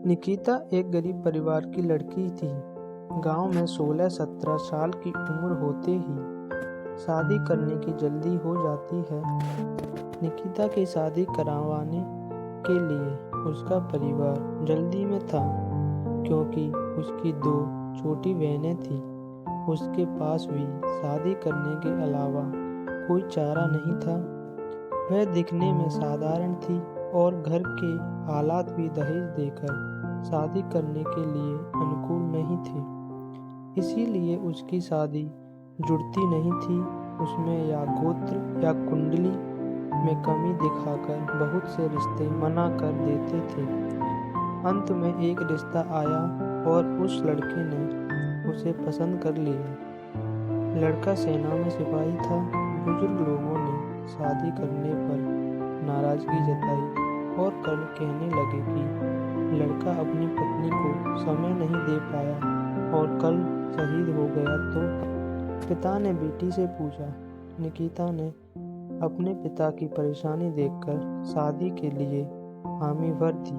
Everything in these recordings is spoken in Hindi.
निकिता एक गरीब परिवार की लड़की थी। गांव में 16-17 साल की उम्र होते ही शादी करने की जल्दी हो जाती है। निकिता की शादी करवाने के लिए उसका परिवार जल्दी में था, क्योंकि उसकी 2 छोटी बहनें थीं। उसके पास भी शादी करने के अलावा कोई चारा नहीं था। वह दिखने में साधारण थी और घर के हालात भी दहेज देकर शादी करने के लिए अनुकूल नहीं थे। इसीलिए उसकी शादी जुड़ती नहीं थी। उसमें या गोत्र या कुंडली में कमी दिखाकर बहुत से रिश्ते मना कर देते थे। अंत में एक रिश्ता आया और उस लड़के ने उसे पसंद कर लिया। लड़का सेना में सिपाही था। बुजुर्ग लोगों ने शादी करने पर नाराजगी जताई और कल कहने लगे कि लड़का अपनी पत्नी को समय नहीं दे पाया और कल शहीद हो गया। तो पिता ने बेटी से पूछा। निकिता ने अपने पिता की परेशानी देखकर शादी के लिए हामी भर दी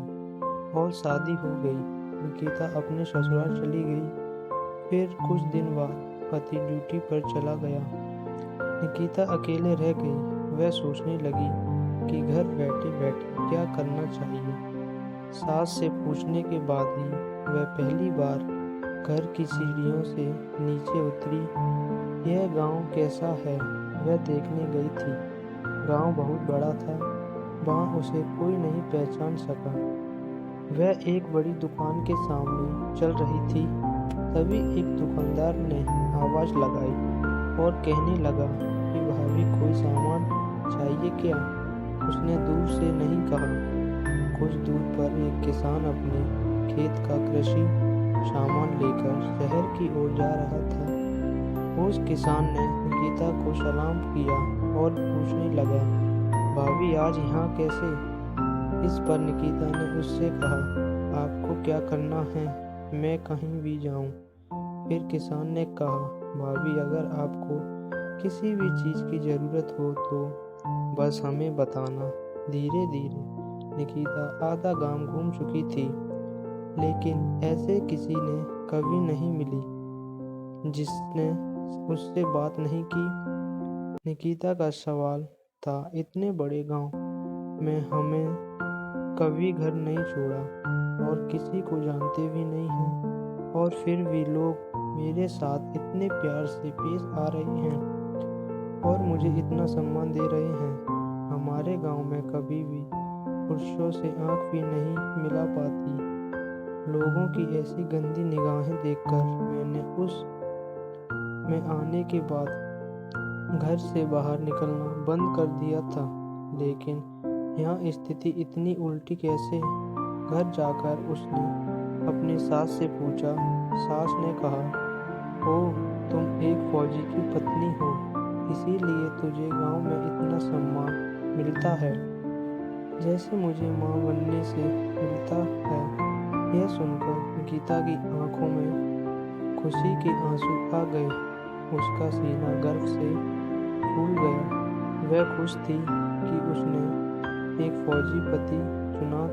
और शादी हो गई। निकिता अपने ससुराल चली गई। फिर कुछ दिन बाद पति ड्यूटी पर चला गया। निकिता अकेले रह गई। वह सोचने लगी कि घर बैठे बैठे क्या करना चाहिए। सास से पूछने के बाद ही वह पहली बार घर की सीढ़ियों से नीचे उतरी। यह गांव कैसा है वह देखने गई थी। गांव बहुत बड़ा था। वहां उसे कोई नहीं पहचान सका। वह एक बड़ी दुकान के सामने चल रही थी। तभी एक दुकानदार ने आवाज लगाई और कहने लगा कि भाभी कोई सामान चाहिए क्या? उसने दूर से नहीं कहा। कुछ दूर पर एक किसान अपने खेत का कृषि सामान लेकर शहर की ओर जा रहा था। उस किसान ने निकिता को सलाम किया और पूछने लगा, भाभी आज यहाँ कैसे? इस पर निकिता ने उससे कहा, आपको क्या करना है? मैं कहीं भी जाऊं। फिर किसान ने कहा, भाभी अगर आपको किसी भी चीज़ की ज़रूरत हो तो बस हमें बताना। धीरे धीरे निकिता आधा गांव घूम चुकी थी, लेकिन ऐसे किसी ने कभी नहीं मिली जिसने उससे बात नहीं की। निकिता का सवाल था, इतने बड़े गांव में हमें कभी घर नहीं छोड़ा और किसी को जानते भी नहीं हैं, और फिर भी लोग मेरे साथ इतने प्यार से पेश आ रहे हैं और मुझे इतना सम्मान दे रहे हैं। हमारे गांव में कभी भी पुरुषों से आंख भी नहीं मिला पाती। लोगों की ऐसी गंदी निगाहें देखकर मैंने उस में आने के बाद घर से बाहर निकलना बंद कर दिया था। लेकिन यहाँ स्थिति इतनी उल्टी कैसे? घर जाकर उसने अपनी सास से पूछा। सास ने कहा, ओह तुम एक फौजी की पत्नी हो, इसीलिए तुझे गांव में इतना सम्मान मिलता है, जैसे मुझे माँ बनने से मिलता है। यह सुनकर निकिता की आंखों में खुशी के आंसू आ गए। उसका सीना गर्व से फूल गया। वह खुश थी कि उसने एक फौजी पति चुना था।